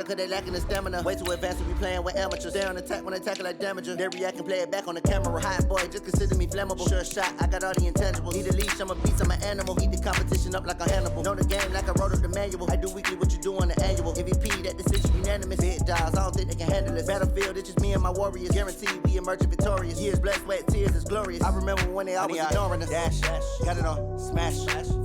up cause they lacking the stamina. Way too advanced to be playing with amateurs. Stay on attack when they tackle like damager. They react and play it back on the camera. Hot boy, just consider me flammable. Sure shot, I got all the intangibles. Need a leash, I'm a beast, I'm an animal. Eat the competition up like a Hannibal. Know the game like I wrote up the manual. I do weekly what you do on the annual. MVP, that decision unanimous. Big dogs, I don't think they can handle it. Battlefield, it's just me and my warriors. Guaranteed we emerge victorious. Years, blood, sweat, tears, it's glorious. I remember when they always ignoring us. Dash, got it on, smash,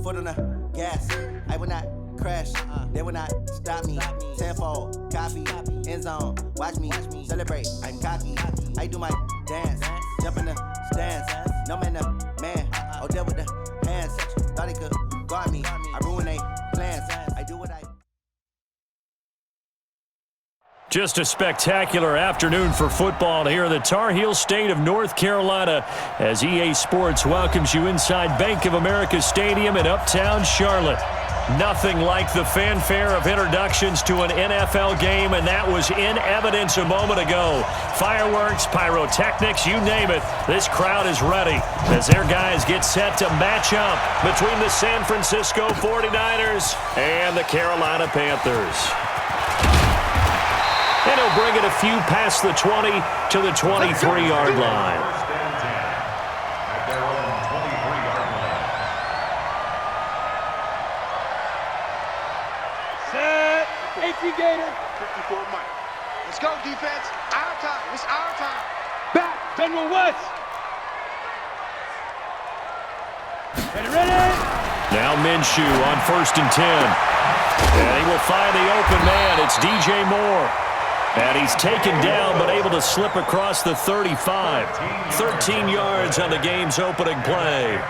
foot on the gas. I will not crash, they will not stop me. Tenfold, copy, end zone, watch me celebrate. I'm cocky, I do my dance, jump in the stands. No man, man, oh, there with the hands. Thought he could guard me, I ruin they plans. I do what I. Just a spectacular afternoon for football here in the Tar Heel state of North Carolina as EA Sports welcomes you inside Bank of America Stadium in uptown Charlotte. Nothing like the fanfare of introductions to an NFL game, and that was in evidence a moment ago. Fireworks, pyrotechnics, you name it. This crowd is ready as their guys get set to match up between the San Francisco 49ers and the Carolina Panthers. And he'll bring it a few past the 20 to the 23-yard line. At their own 23-yard line. Set. 18 Gator. 54 Mike. Let's go, defense. Our time. It's our time. Back. General West. Ready. Now Minshew on 1st and 10. And he will find the open man. It's DJ Moore. And he's taken down but able to slip across the 35. 13 yards on the game's opening play.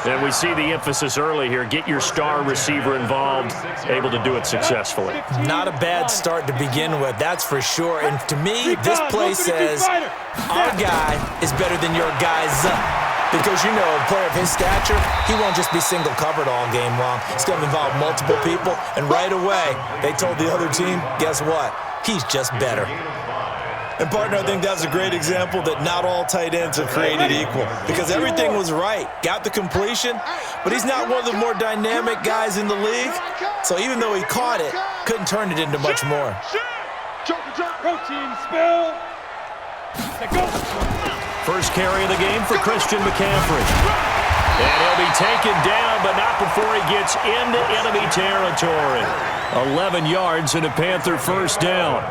And we see the emphasis early here. Get your star receiver involved, able to do it successfully. Not a bad start to begin with, that's for sure. And to me, this play says our guy is better than your guy's. Because, you know, a player of his stature, he won't just be single covered all game long. It's going to involve multiple people. And right away, they told the other team, guess what? He's just better. And, partner, I think that's a great example that not all tight ends are created equal. Because everything was right. Got the completion, but he's not one of the more dynamic guys in the league. So even though he caught it, couldn't turn it into much more. Protein spill. Go. First carry of the game for Christian McCaffrey. And he'll be taken down, but not before he gets into enemy territory. 11 yards and a Panther first down.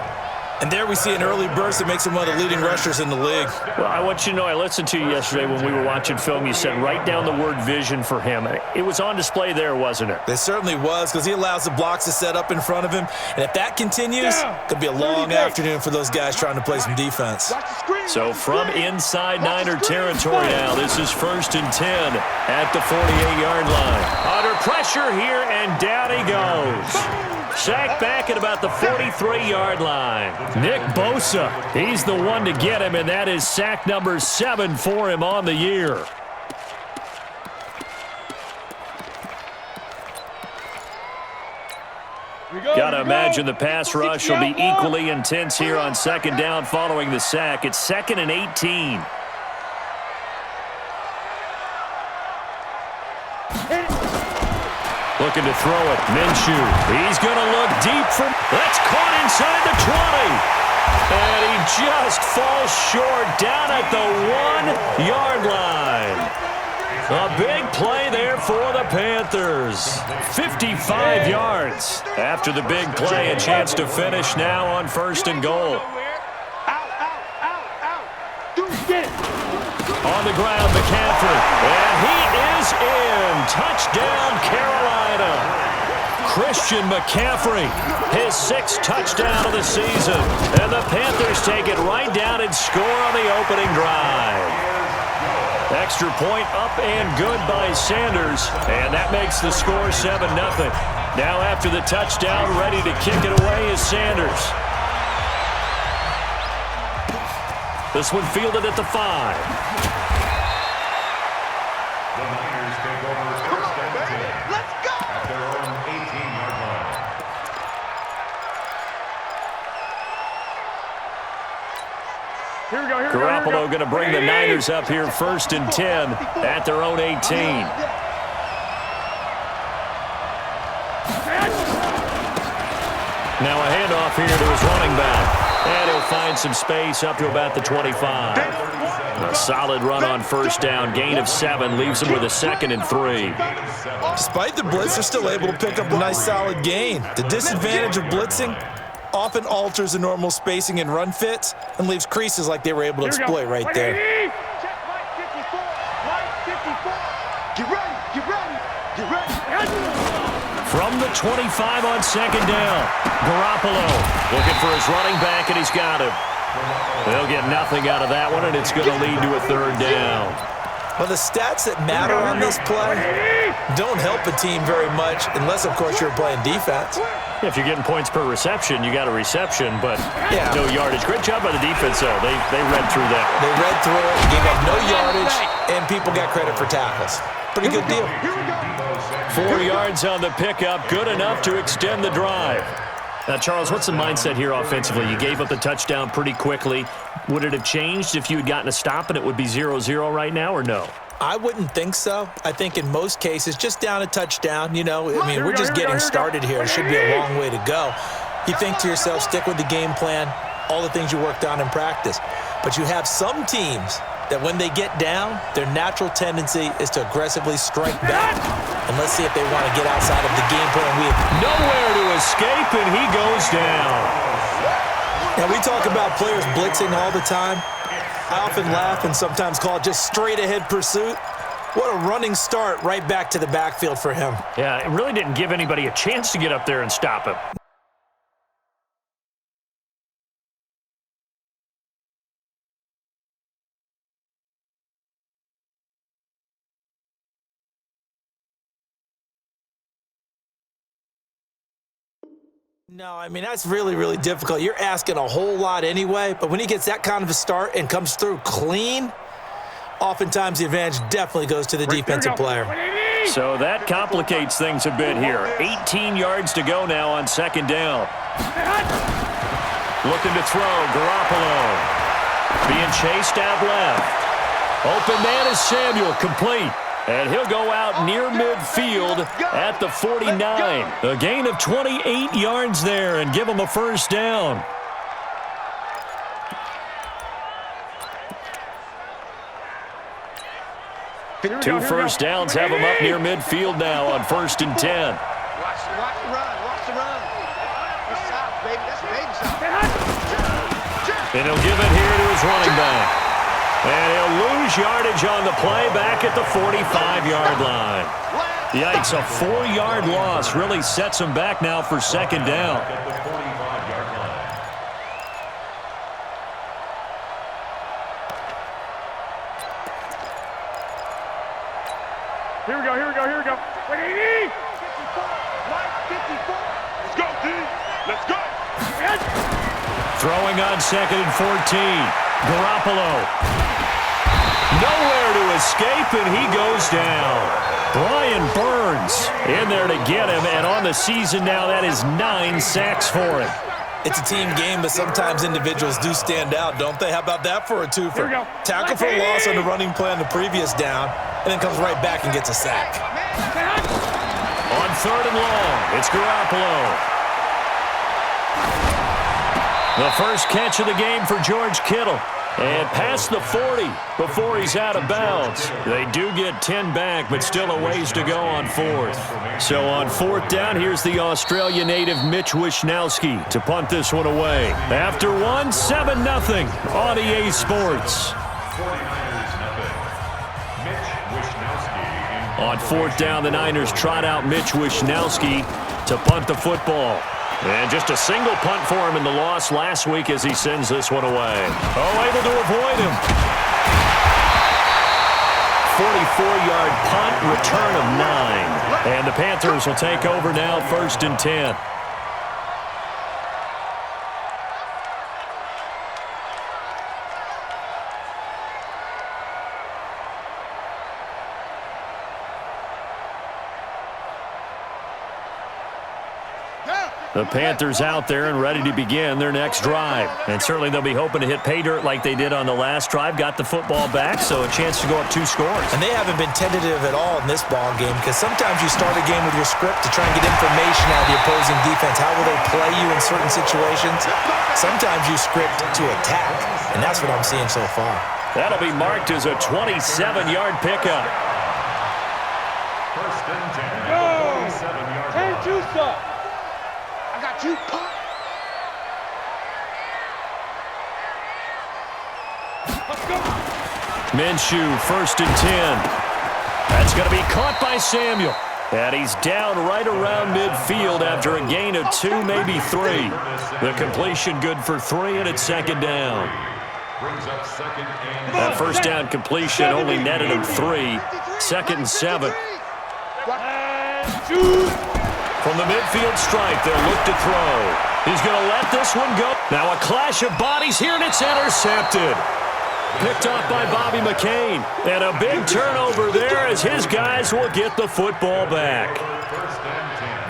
And there we see an early burst that makes him one of the leading rushers in the league. Well, I want you to know, I listened to you yesterday when we were watching film. You said write down the word vision for him. It was on display there, wasn't it? It certainly was, because he allows the blocks to set up in front of him. And if that continues, it could be a long afternoon for those guys trying to play some defense. So from inside Niner territory now, this is 1st and 10 at the 48-yard line. Under pressure here, and down he goes. Sacked back at about the 43-yard line. Nick Bosa, he's the one to get him, and that is sack number 7 for him on the year. Got to imagine the pass rush will be equally intense here on 2nd down following the sack. It's 2nd and 18. Looking to throw it. Minshew. He's going to look deep from... That's caught inside the 20. And he just falls short down at the 1-yard line. A big play there for the Panthers. 55 yards. After the big play, a chance to finish now on 1st and goal. On the ground, McCaffrey. And he is in. Touchdown, Carolina. Christian McCaffrey, his 6th touchdown of the season. And the Panthers take it right down and score on the opening drive. Extra point up and good by Sanders. And that makes the score 7-0. Now after the touchdown, ready to kick it away is Sanders. This one fielded at the 5. The Niners take over 1st and 10. Let's go! At their own 18-yard line. Here we go. Garoppolo going to bring the Niners up here 1st and 10 at their own 18. Now a handoff here to his running back. And he'll find some space up to about the 25. A solid run on first down. Gain of 7 leaves him with a 2nd and 3. Despite the blitz, they're still able to pick up a nice solid gain. The disadvantage of blitzing often alters the normal spacing and run fits and leaves creases like they were able to exploit right there. Check right 54. Right 54. Get ready. Get ready. Get ready. From the 25 on second down, Garoppolo looking for his running back, and he's got him. They'll get nothing out of that one, and it's going to lead to a 3rd down. Well, the stats that matter on this play don't help a team very much unless, of course, you're playing defense. If you're getting points per reception, you got a reception, but Yeah. no yardage. Great job by the defense, though. They read through that. They read through it, gave up no yardage, and people got credit for tackles. Pretty good deal. 4 yards on the pickup, good enough to extend the drive. Now, Charles, what's the mindset here offensively? You gave up the touchdown pretty quickly. Would it have changed if you had gotten a stop and it would be 0-0 right now, or no? I wouldn't think so. I think in most cases, just down a touchdown, you know, I mean, we're just getting started here. It should be a long way to go. You think to yourself, stick with the game plan, all the things you worked on in practice. But you have some teams that when they get down, their natural tendency is to aggressively strike back. And let's see if they want to get outside of the game plan. We have Nowhere to escape, and he goes down. Now, we talk about players blitzing all the time. I often laugh and sometimes call it just straight-ahead pursuit. What a running start right back to the backfield for him. Yeah, it really didn't give anybody a chance to get up there and stop him. No, I mean, that's really, really difficult. You're asking a whole lot anyway, but when he gets that kind of a start and comes through clean, oftentimes the advantage definitely goes to the defensive player. So that complicates things a bit here. 18 yards to go now on second down. Looking to throw, Garoppolo. Being chased out left. Open man is Samuel, complete. And he'll go out near midfield at the 49. A gain of 28 yards there and give him a first down. Two first downs have him up near midfield now on 1st and 10. Watch the run. Watch the run. That's south, baby. That's baby south. And he'll give it here to his running back. And he'll lose yardage on the play back at the 45-yard line. Yikes, a 4-yard loss really sets him back now for second down. At the 45-yard line. Here we go, here we go, here we go. Wait, 80! 54. Right 54. Let's go, D. Let's go. Throwing on 2nd and 14. Garoppolo. Nowhere to escape, and he goes down. Brian Burns in there to get him, and on the season now, that is 9 sacks for him. It's a team game, but sometimes individuals do stand out, don't they? How about that for a twofer? Here we go. Tackle for a loss on the running play on the previous down, and then comes right back and gets a sack. On 3rd and long, it's Garoppolo. The first catch of the game for George Kittle. And past the 40 before he's out of bounds. They do get 10 back, but still a ways to go on 4th. So on 4th down, here's the Australia native Mitch Wishnowsky to punt this one away. After 1, 7-0 on EA Sports. 49ers nothing. Mitch Wishnowsky. On 4th down, the Niners trot out Mitch Wishnowsky to punt the football. And just a single punt for him in the loss last week as he sends this one away. Oh, able to avoid him. 44-yard punt, return of 9. And the Panthers will take over now, 1st and 10. Down. The Panthers out there and ready to begin their next drive. And certainly they'll be hoping to hit pay dirt like they did on the last drive. Got the football back, so a chance to go up 2 scores. And they haven't been tentative at all in this ball game because sometimes you start a game with your script to try and get information out of the opposing defense. How will they play you in certain situations? Sometimes you script to attack, and that's what I'm seeing so far. That'll be marked as a 27-yard pickup. First and 10. Go! 27-yard line. 10-2, sir. I got you, pop. Let's go. Minshew, first and 10. That's going to be caught by Samuel. And he's down right around midfield after a gain of 2, maybe 3. The completion good for 3, and it's second down. Brings up second and That first down completion only netted him 3. Second and 7. From the midfield stripe, they'll look to throw. He's going to let this one go. Now a clash of bodies here, and it's intercepted. Picked off by Bobby McCain. And a big turnover there as his guys will get the football back.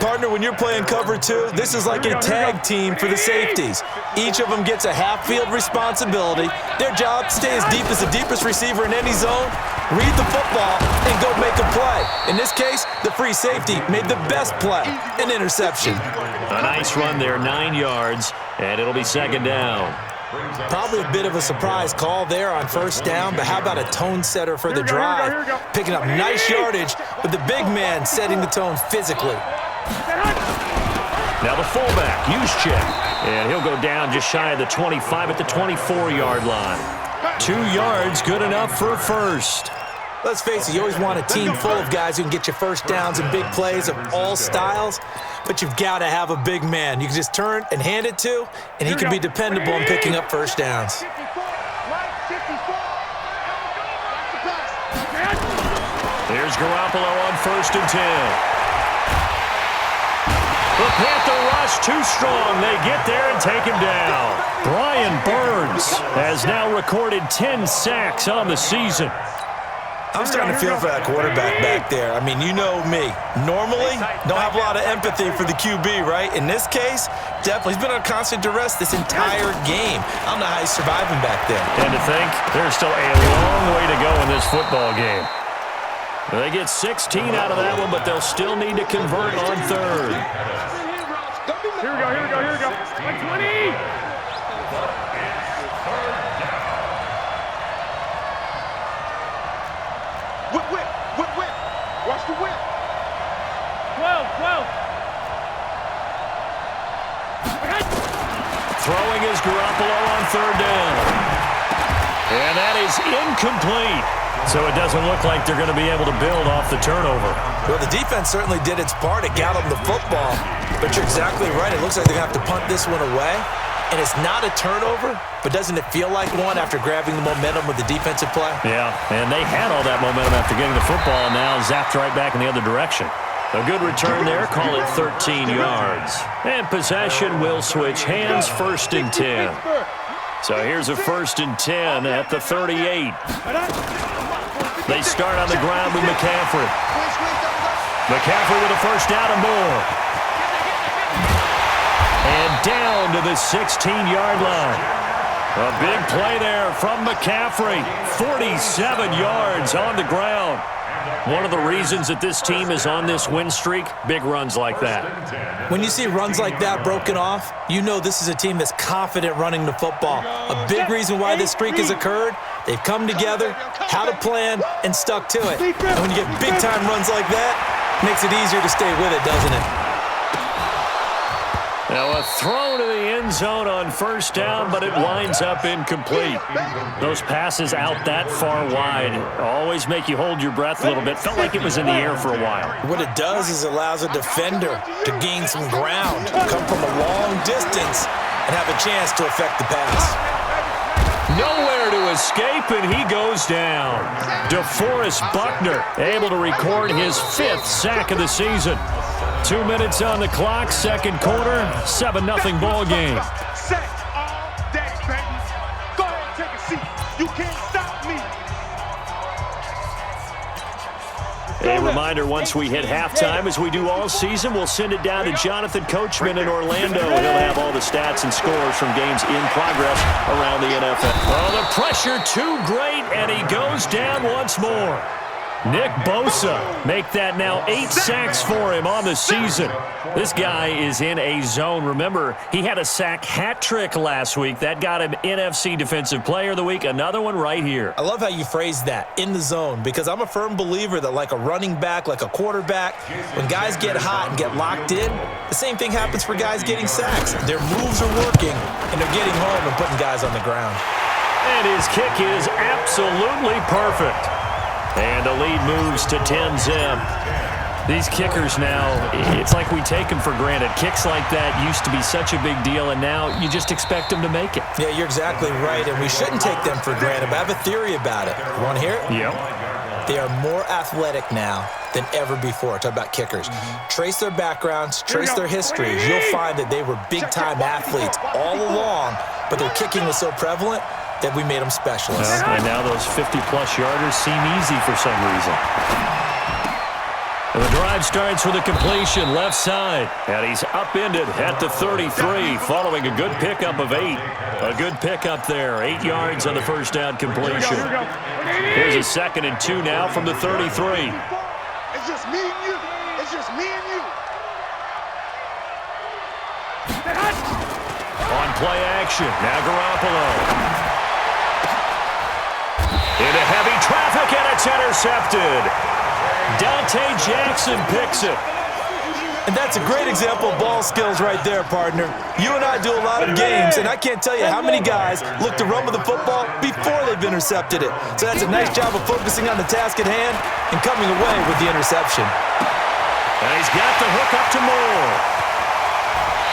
Partner, when you're playing cover 2, this is like a tag team for the safeties. Each of them gets a half-field responsibility. Their job, stay as deep as the deepest receiver in any zone, read the football, and go make a play. In this case, the free safety made the best play, an interception. A nice run there, 9 yards, and it'll be second down. Probably a bit of a surprise call there on first down, but how about a tone setter for the drive? Picking up nice yardage with the big man setting the tone physically. Now the fullback, Juszczyk, and he'll go down just shy of the 25 at the 24-yard line. 2 yards, good enough for first. Let's face it, you always want a team full of guys who can get you first downs and big plays of all styles, but you've got to have a big man you can just turn and hand it to, and he can be dependable in picking up first downs. Here's Garoppolo on first and 10. The Panther rush too strong. They get there and take him down. Brian Burns has now recorded 10 sacks on the season. I'm starting to feel for that quarterback back there. I mean, you know me. Normally, don't have a lot of empathy for the QB, right? In this case, definitely. He's been on constant duress this entire game. I don't know how he's surviving back there. And to think, there's still a long way to go in this football game. They get 16 out of that one, but they'll still need to convert on third. Here we go. 120. Whip. Watch the whip. 12. Throwing is Garoppolo on third down. And that is incomplete. So it doesn't look like they're going to be able to build off the turnover. Well, the defense certainly did its part. It got them the football. But you're exactly right. It looks like they're going to have to punt this one away. And it's not a turnover, but doesn't it feel like one after grabbing the momentum with the defensive play? Yeah, and they had all that momentum after getting the football, and now zapped right back in the other direction. A good return there, call it 13 yards. And possession will switch hands, first and 10. So here's a first and 10 at the 38. They start on the ground with McCaffrey. McCaffrey with a first down and more. And down to the 16-yard line. A big play there from McCaffrey. 47 yards on the ground. One of the reasons that this team is on this win streak, big runs like that. When you see runs like that broken off, you know this is a team that's confident running the football. A big reason why this streak has occurred, they've come together, had a plan, and stuck to it. And when you get big-time runs like that, it makes it easier to stay with it, doesn't it? Now a throw to the end zone on first down, but it winds up incomplete. Those passes out that far wide always make you hold your breath a little bit. Felt like it was in the air for a while. What it does is it allows a defender to gain some ground, come from a long distance, and have a chance to affect the pass. Nowhere to escape, and he goes down. DeForest Buckner able to record his 5th sack of the season. 2 minutes on the clock, second quarter, 7-0 ball game. Set all day, baby. Go ahead and take a seat. You can't stop me. A reminder, once we hit halftime, as we do all season, we'll send it down to Jonathan Coachman in Orlando. He'll have all the stats and scores from games in progress around the NFL. Oh, the pressure too great, and he goes down once more. Nick Bosa make that now 8 sacks for him on the season. This guy is in a zone. Remember, he had a sack hat trick last week. That got him NFC Defensive Player of the Week. Another one right here. I love how you phrase that, in the zone, because I'm a firm believer that like a running back, like a quarterback, when guys get hot and get locked in, the same thing happens for guys getting sacks. Their moves are working, and they're getting home and putting guys on the ground. And his kick is absolutely perfect. And the lead moves to 10-zip. These kickers now, it's like we take them for granted. Kicks like that used to be such a big deal, and now you just expect them to make it. Yeah, you're exactly right, and we shouldn't take them for granted, but I have a theory about it. You want to hear it? Yep. They are more athletic now than ever before. Talk about kickers. Trace their backgrounds, trace their histories. You'll find that they were big-time athletes all along, but their kicking was so prevalent that we made them specialists. And now those 50-plus yarders seem easy for some reason. And the drive starts with a completion left side. And he's upended at the 33 following a good pickup of 8. A good pickup there. 8 yards on the first down completion. Here's a 2nd and 2 now from the 33. It's just me and you. It's just me and you. On play action. Now Garoppolo. Into heavy traffic, and it's intercepted. Dante Jackson picks it. And that's a great example of ball skills right there, partner. You and I do a lot of games, and I can't tell you how many guys look to run with the football before they've intercepted it. So that's a nice job of focusing on the task at hand and coming away with the interception. And he's got the hook up to Moore.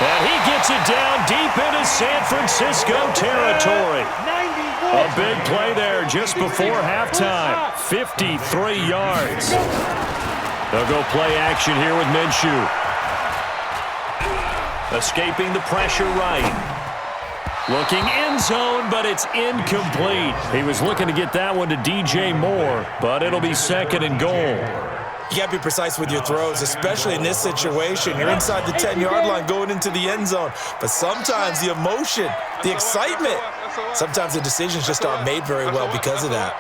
And he gets it down deep into San Francisco territory. A big play there just before halftime. 53 yards. They'll go play action here with Minshew. Escaping the pressure right. Looking end zone, but it's incomplete. He was looking to get that one to DJ Moore, but it'll be 2nd and goal. You got to be precise with your throws, especially in this situation. You're inside the 10-yard line going into the end zone. But sometimes the emotion, the excitement, sometimes the decisions just aren't made very well because of that.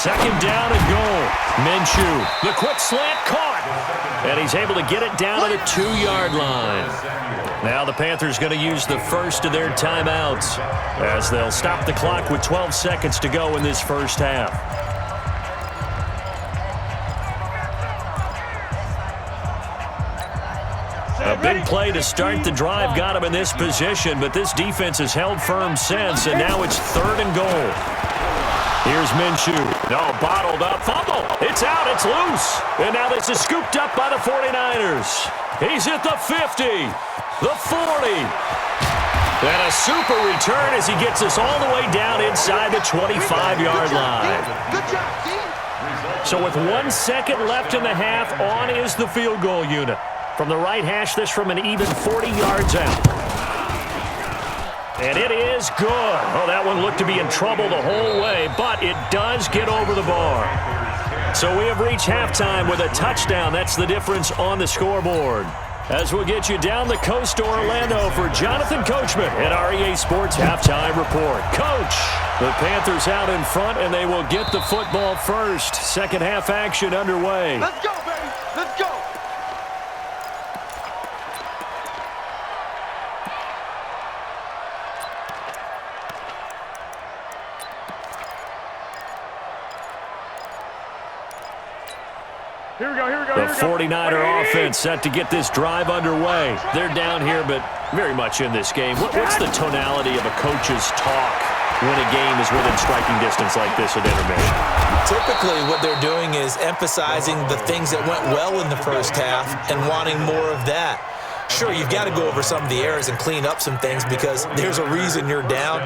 2nd down and goal. Minshew, the quick slant caught. And he's able to get it down to the 2-yard line. Now the Panthers going to use the first of their timeouts as they'll stop the clock with 12 seconds to go in this first half. A big play to start the drive got him in this position, but this defense has held firm since, and now it's 3rd and goal. Here's Minshew. No, bottled up. Fumble. It's out. It's loose. And now this is scooped up by the 49ers. He's at the 50, the 40. And a super return as he gets us all the way down inside the 25-yard line. Good job, team. So with 1 second left in the half, on is the field goal unit. From the right hash, this from an even 40 yards out. And it is good. Oh, that one looked to be in trouble the whole way, but it does get over the bar. So we have reached halftime with a touchdown. That's the difference on the scoreboard. As we'll get you down the coast to Orlando for Jonathan Coachman at REA Sports Halftime Report. Coach, the Panthers out in front, and they will get the football first. Second half action underway. Let's go, baby. Let's go. Here we go. The 49er offense set to get this drive underway. They're down here, but very much in this game. What's the tonality of a coach's talk when a game is within striking distance like this at intermission? Typically, what they're doing is emphasizing the things that went well in the first half and wanting more of that. Sure, you've got to go over some of the errors and clean up some things because there's a reason you're down.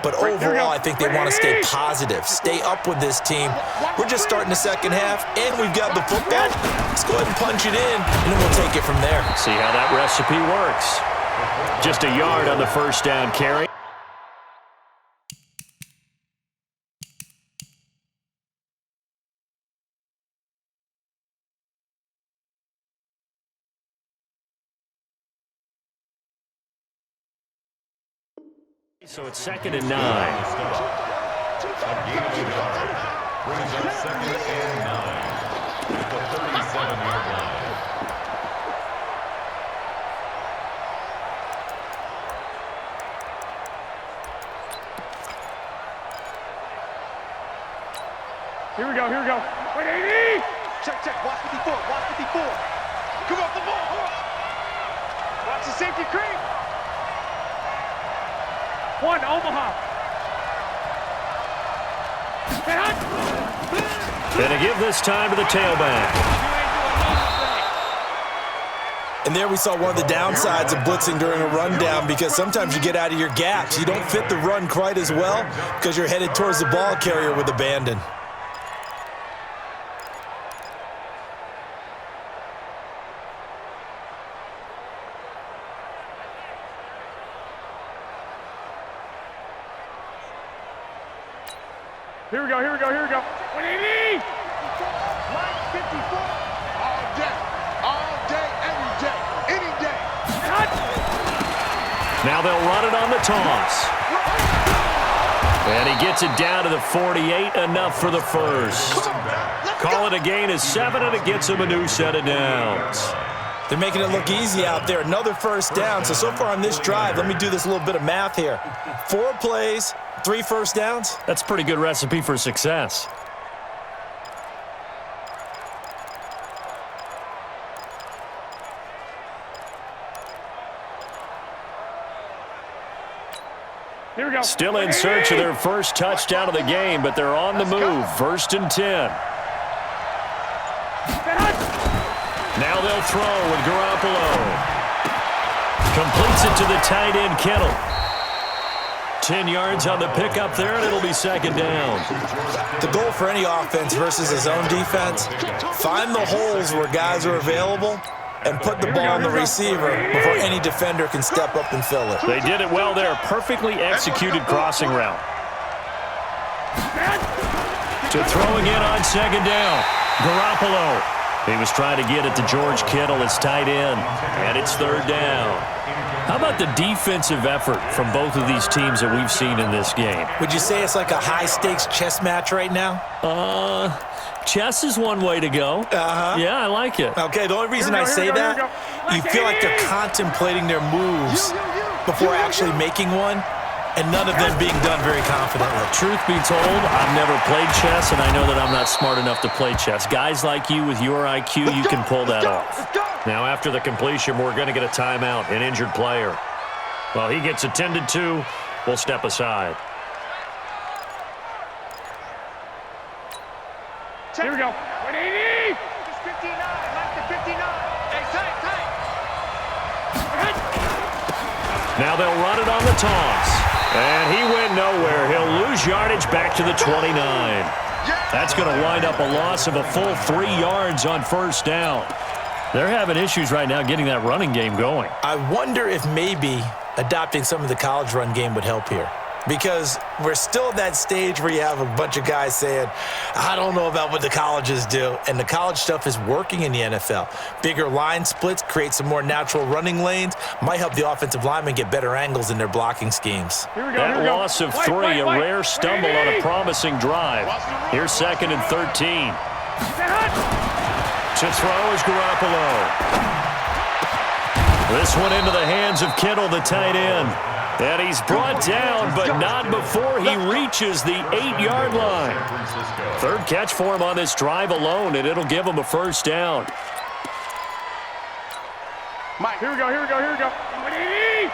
But overall, I think they want to stay positive, stay up with this team. We're just starting the second half, and we've got the football. Let's go ahead and punch it in, and then we'll take it from there. See how that recipe works. Just a yard on the first down carry. So it's 2nd and 9. Brings up 2nd and 9 at the 37-yard line. Here we go. 180! Check. Watch 54. Come off the ball. Watch the safety creep. 1, Omaha. And to give this time to the tailback. And there we saw one of the downsides of blitzing during a rundown, because sometimes you get out of your gaps. You don't fit the run quite as well because you're headed towards the ball carrier with abandon. Here we go. 180! Line 54. All day, every day, any day. Now they'll run it on the toss. And he gets it down to the 48, enough for the first. Call it a gain of 7, and it gets him a new set of downs. They're making it look easy out there. Another first down. So far on this drive, let me do this little bit of math here. 4 plays, 3 first downs. That's a pretty good recipe for success. Here we go. Still in search of their first touchdown of the game, but they're on the move. 1st and 10. Now they'll throw with Garoppolo. Completes it to the tight end, Kittle. 10 yards on the pickup there, and it'll be 2nd down. The goal for any offense versus his own defense, find the holes where guys are available and put the ball on the receiver before any defender can step up and fill it. They did it well there. Perfectly executed crossing route. To throwing in on 2nd down. Garoppolo. He was trying to get it to George Kittle, his tight end, and it's 3rd down. How about the defensive effort from both of these teams that we've seen in this game? Would you say it's like a high-stakes chess match right now? Chess is one way to go. Yeah, I like it. Okay, the only reason I say that, you feel like they're contemplating their moves before actually making one, and none of them being done very confidently. Truth be told, I've never played chess, and I know that I'm not smart enough to play chess. Guys like you with your IQ, you can pull that off. Now, after the completion, we're going to get a timeout, an injured player. Well, he gets attended to. We'll step aside. Here we go. 180! It's 59. Like the 59. Hey, tight. Now they'll run it on the toss. And he went nowhere. He'll lose yardage back to the 29. That's going to wind up a loss of a full 3 yards on 1st down. They're having issues right now getting that running game going. I wonder if maybe adopting some of the college run game would help here. Because we're still at that stage where you have a bunch of guys saying, I don't know about what the colleges do. And the college stuff is working in the NFL. Bigger line splits, create some more natural running lanes, might help the offensive linemen get better angles in their blocking schemes. That loss of 3, a rare stumble on a promising drive. Here's 2nd and 13. To throw is Garoppolo. This one into the hands of Kittle, the tight end. And he's brought down, but not before he reaches the 8-yard line. 3rd catch for him on this drive alone, and it'll give him a 1st down. Mike, here we go. 180!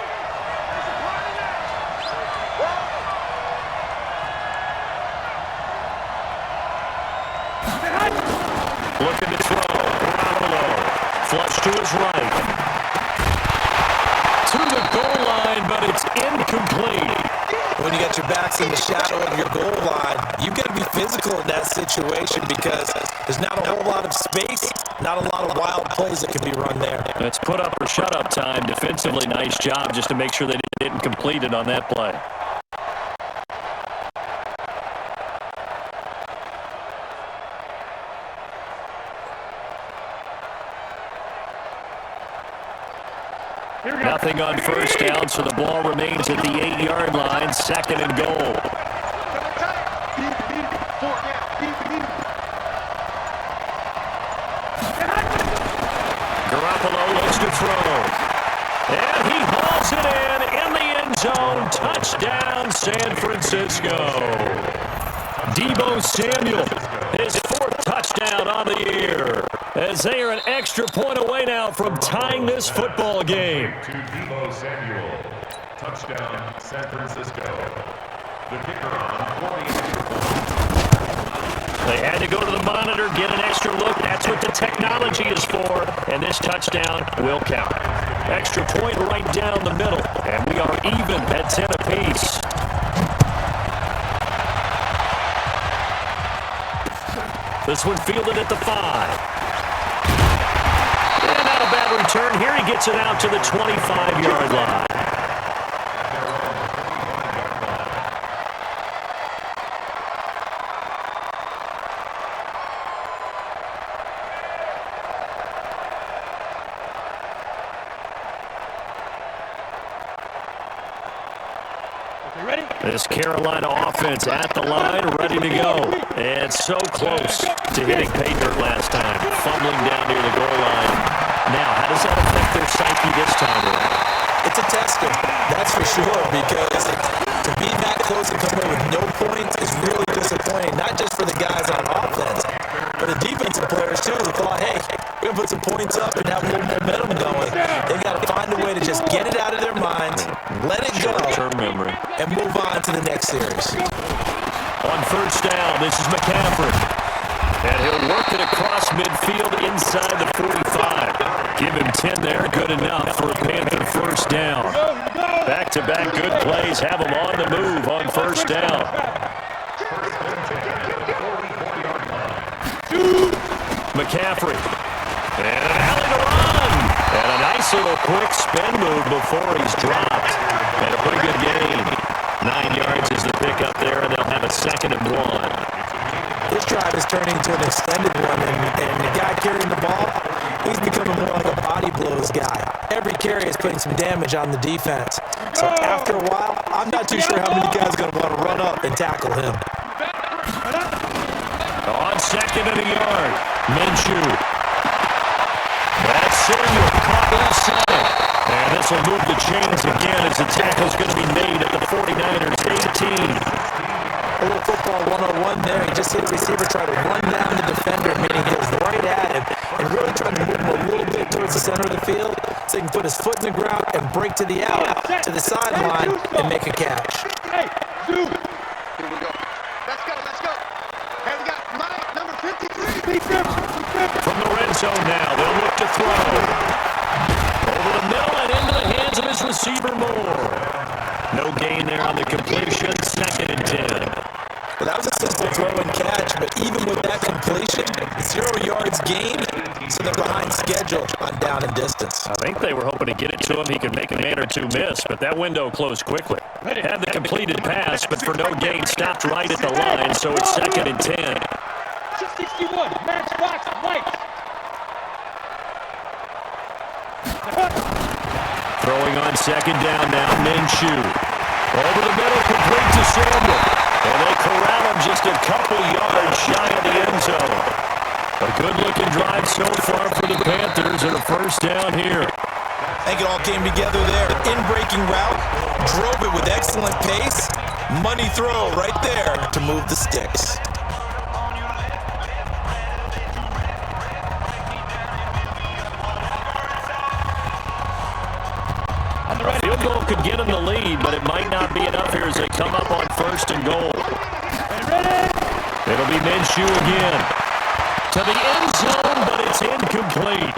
Looking to throw. Garoppolo. Flush to his right. To the goal line, but it's incomplete. When you got your backs in the shadow of your goal line, you've got to be physical in that situation because there's not a whole lot of space, not a lot of wild plays that can be run there. It's put up or shut up time. Defensively, nice job just to make sure they didn't complete it on that play. Here Nothing on first down, so the ball remains at the 8-yard line, 2nd and goal. Garoppolo looks to throw. And he hauls it in the end zone. Touchdown, San Francisco. Deebo Samuel, his 4th touchdown on the year, as they are an extra point away now from tying this football game. To Deebo Samuel. Touchdown, San Francisco. The kicker on 40 extra points. They had to go to the monitor, get an extra look. That's what the technology is for. And this touchdown will count. Extra point right down the middle. And we are even at 10 apiece. This one fielded at the 5. And not a bad return. Here he gets it out to the 25-yard line. This Carolina offense at the line, ready to go. And so close to hitting pay dirt last time. Fumbling down near the goal line. Now, how does that affect their psyche this time around? It's a tester, that's for sure, because to be that close and come away with no points is really disappointing, not just for the guys on offense, but the defensive players too, who thought, hey, we're going to put some points up and have a little momentum going. They got to find a way to just get it out of their minds, let it go, and move on to the next series. On first down, this is McCaffrey. And he'll work it across midfield inside the 45. Give him 10 there, good enough for a Panther first down. Back-to-back good plays have him on the move on first down. McCaffrey. And an alley to run. And a nice little quick spin move before he's dropped. And a pretty good gain. 9 yards is the pickup there, and they'll have a 2nd and 1. This drive is turning into an extended one, and the guy carrying the ball, he's becoming more like a body blows guy. Every carry is putting some damage on the defense. So after a while, I'm not too sure how many guys are going to want to run up and tackle him. On 2nd and a yard, Minshew. That's Samuel caught left center. And this will move the chains again as the tackle's going to be made at the 49ers 18. A little football 101 there. He just hit the receiver, tried to run down the defender, meaning he was right at him, and really trying to move him a little bit towards the center of the field so he can put his foot in the ground and break to the out, to the sideline, and make a catch. Hey, Zoo! Here we go. Let's go, let's go. Hey, we got Mike, number 53. From the red zone now, they'll look to throw. Over the middle and into the hands of his receiver Moore. No gain there on the completion, 2nd and 10. Well, that was a simple throw and catch, but even with that completion, 0 yards gained, so they're behind schedule on down and distance. I think they were hoping to get it to him. He could make a man or two miss, but that window closed quickly. Had the completed pass, but for no gain, stopped right at the line, so it's 2nd and 10. 61, Matchbox Mike. Throwing on 2nd down now, Minshew. Over the middle, complete to Samuel. And they corral him just a couple yards shy of the end zone. A good-looking drive so far for the Panthers and a first down here. I think it all came together there. In-breaking route, drove it with excellent pace. Money throw right there to move the sticks. A field goal could get them the lead, but it might not be enough here as they come up on 1st and goal. It'll be Minshew again. To the end zone, but it's incomplete.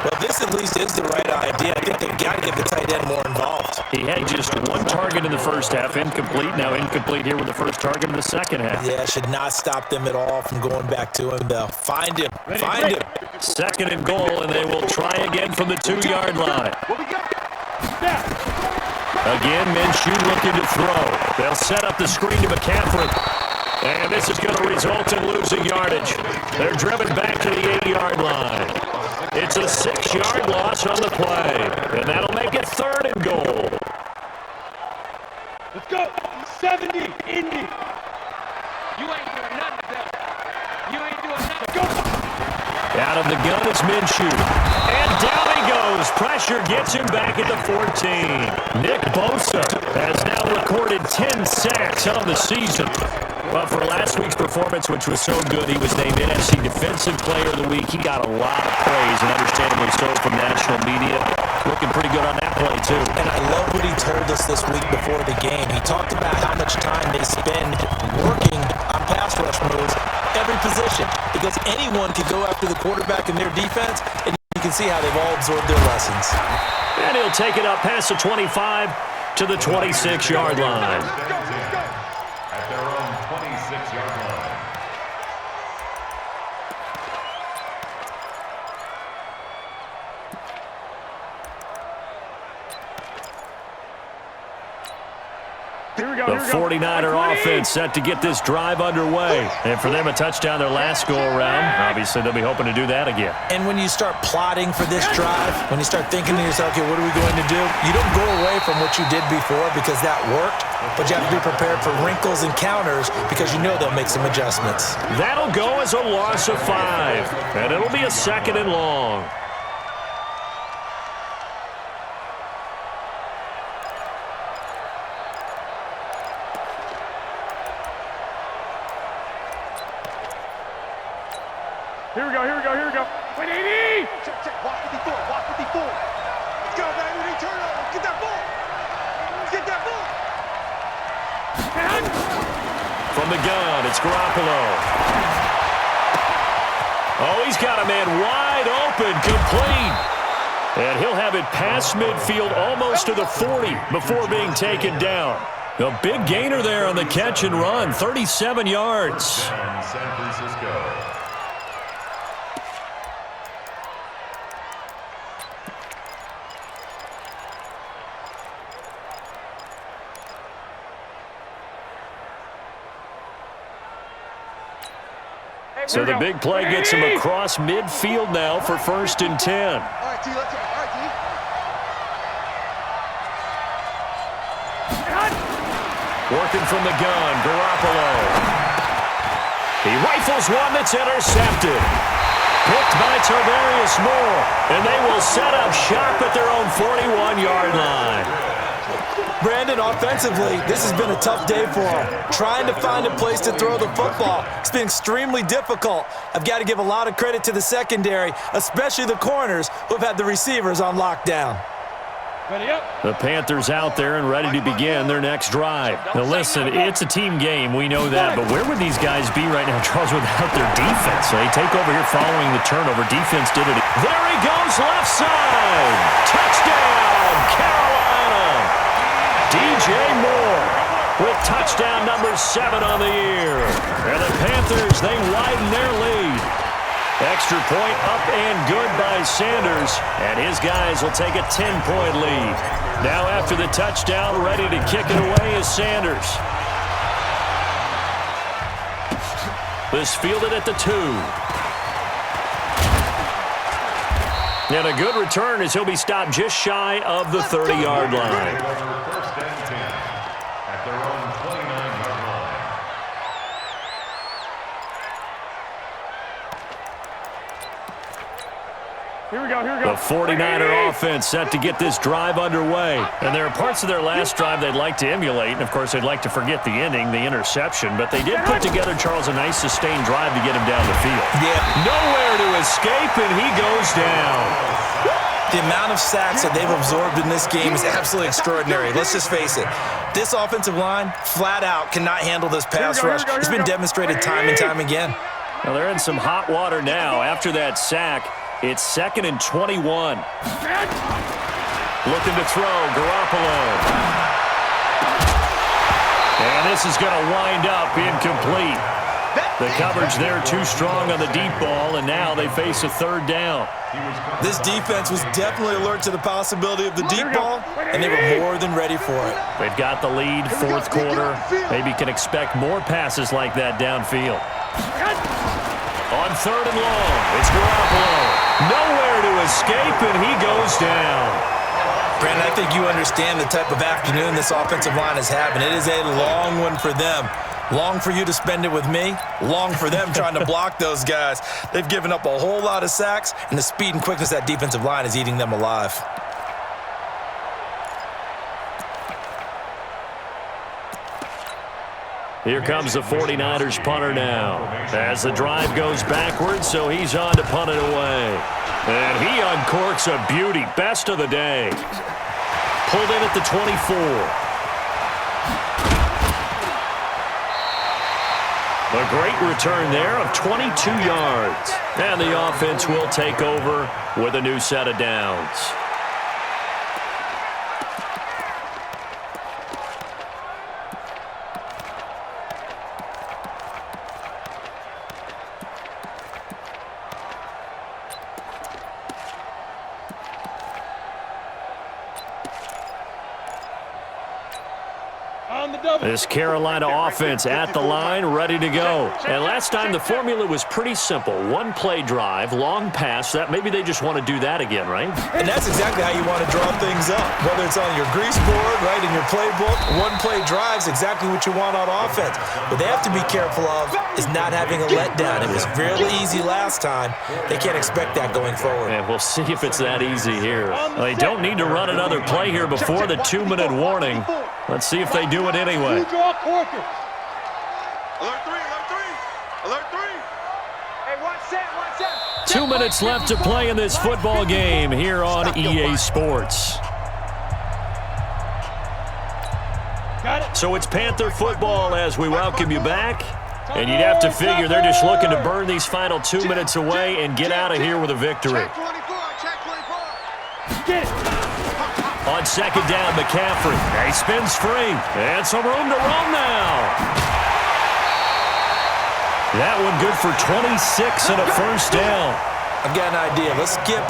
Well, this at least is the right idea. I think they've got to get the tight end more involved. He had just 1 target in the first half, incomplete. Now incomplete here with the first target in the second half. Yeah, should not stop them at all from going back to him, though. Find him. Find him. 2nd and goal, and they will try again from the 2-yard line. Again, Minshew looking to throw. They'll set up the screen to McCaffrey. And this is going to result in losing yardage. They're driven back to the 8-yard line. It's a 6-yard loss on the play, and that'll make it 3rd and goal. Let's go. 70, Indy. You ain't doing nothing, Bill. You ain't doing nothing. Go. Out of the gun is Minshew. And down he goes. Pressure gets him back at the 14. Nick Bosa has now recorded 10 sacks on the season. Well, for last week's performance, which was so good, he was named NFC Defensive Player of the Week. He got a lot of praise, and understandably so, from national media. Looking pretty good on that play, too. And I love what he told us this week before the game. He talked about how much time they spend working on pass rush moves, every position, because anyone could go after the quarterback in their defense, and you can see how they've all absorbed their lessons. And he'll take it up past the 25 to the 26-yard line. At their own 26-yard line. The 49er offense set to get this drive underway. And for them, a touchdown their last go-around. Obviously, they'll be hoping to do that again. And when you start plotting for this drive, when you start thinking to yourself, okay, what are we going to do? You don't go away from what you did before because that worked, but you have to be prepared for wrinkles and counters because you know they'll make some adjustments. That'll go as a loss of 5, and it'll be a 2nd and long. Here we go. 180. Check. Walk 54. Let's go, baby. They turn over. Get that ball. From the gun, it's Garoppolo. Oh, he's got a man wide open, complete. And he'll have it past midfield almost to the 40 before being taken down. A big gainer there on the catch and run, 37 yards. Down San Francisco. So the big play gets him across midfield now for 1st and 10. All right, T, let's go. All right, T. Working from the gun, Garoppolo. He rifles one that's intercepted. Picked by Tarvarius Moore, and they will set up shop at their own 41-yard line. Brandon, offensively, this has been a tough day for him. Trying to find a place to throw the football. It's been extremely difficult. I've got to give a lot of credit to the secondary, especially the corners who have had the receivers on lockdown. Ready up. The Panthers out there and ready to begin their next drive. Now listen, it's a team game, we know that, but where would these guys be right now, Charles, without their defense? They take over here following the turnover. Defense did it. There he goes, left side. Touchdown, Carolina. DJ Moore with touchdown number 7 on the year. And the Panthers, they widen their lead. Extra point up and good by Sanders, and his guys will take a 10-point lead. Now after the touchdown, ready to kick it away is Sanders. This fielded at the 2. And a good return as he'll be stopped just shy of the 30-yard line. First and 10 at their own 29-yard line. Here we go. The 49er offense set to get this drive underway. And there are parts of their last drive they'd like to emulate. And, of course, they'd like to forget the ending, the interception. But they did put together, Charles, a nice sustained drive to get him down the field. Yeah. Nowhere to escape, and he goes down. The amount of sacks that they've absorbed in this game is absolutely extraordinary. Let's just face it. This offensive line, flat out, cannot handle this pass rush. It's been demonstrated time and time again. Well, they're in some hot water now. After that sack, it's 2nd and 21. Looking to throw, Garoppolo. And this is going to wind up incomplete. The coverage there too strong on the deep ball, and now they face a 3rd down. This defense was definitely alert to the possibility of the deep ball, and they were more than ready for it. They've got the lead, 4th quarter. Maybe can expect more passes like that downfield. On 3rd and long, it's Garoppolo. Nowhere to escape, and he goes down. Brandon, I think you understand the type of afternoon this offensive line is having. It is a long one for them. Long for you to spend it with me. Long for them trying to block those guys. They've given up a whole lot of sacks, and the speed and quickness of that defensive line is eating them alive. Here comes the 49ers punter now. As the drive goes backwards, so he's on to punt it away. And he uncorks a beauty. Best of the day. Pulled in at the 24. A great return there of 22 yards. And the offense will take over with a new set of downs. This Carolina offense at the line, ready to go. And last time the formula was pretty simple. One play drive, long pass. That maybe they just want to do that again, right? And that's exactly how you want to draw things up. Whether it's on your grease board, right, in your playbook, one play drive's exactly what you want on offense. What they have to be careful of is not having a letdown. It was really easy last time. They can't expect that going forward. And we'll see if it's that easy here. They don't need to run another play here before the 2-minute warning. Let's see if they do it anyway. Alert 3, alert 3. Alert 3. Hey, one set. 2 minutes left to play in this football game here on EA Sports. So it's Panther football as we welcome you back. And you'd have to figure they're just looking to burn these final 2 minutes away and get out of here with a victory. Check 24. Get it. On 2nd down, McCaffrey. He spins free. And some room to roam now. That one good for 26 and a first down. I've got an idea. Let's skip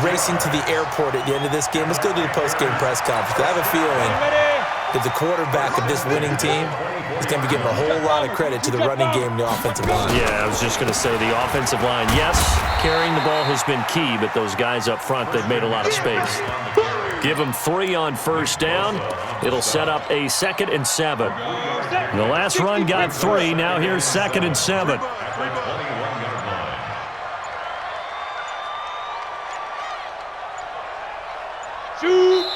racing to the airport at the end of this game. Let's go to the post-game press conference. I have a feeling that the quarterback of this winning team is going to be giving a whole lot of credit to the running game and the offensive line. Yeah, I was just going to say the offensive line, yes, carrying the ball has been key, but those guys up front, they've made a lot of space. Give them 3 on first down. It'll set up a 2nd and 7. The last run got 3. Now here's 2nd and 7.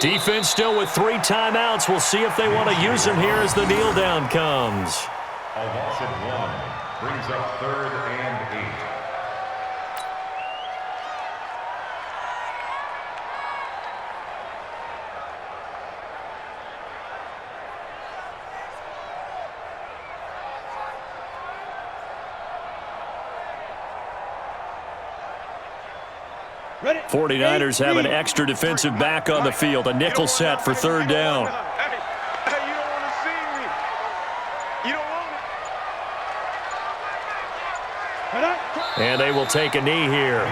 Defense still with 3 timeouts. We'll see if they want to use them here as the kneel down comes. A loss of 1 brings up 3rd and 8. Ready? 49ers have an extra defensive back on the field. A nickel set for 3rd down. Hey, you don't want to see me. You don't want me. And they will take a knee here.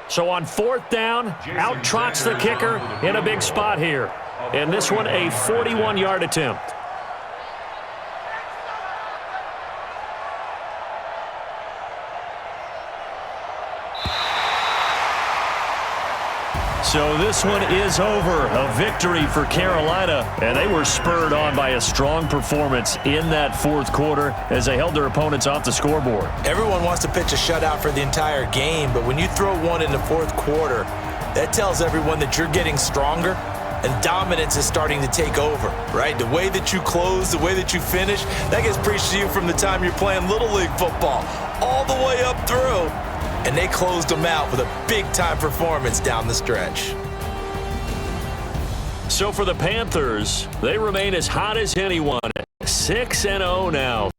So on 4th down, out trots the kicker in a big spot here. And this one a 41-yard attempt. So this one is over. A victory for Carolina. And they were spurred on by a strong performance in that 4th quarter as they held their opponents off the scoreboard. Everyone wants to pitch a shutout for the entire game, but when you throw one in the 4th quarter, that tells everyone that you're getting stronger and dominance is starting to take over, right? The way that you close, the way that you finish, that gets preached to you from the time you're playing Little League football all the way up through. And they closed them out with a big-time performance down the stretch. So for the Panthers, they remain as hot as anyone. 6-0 now.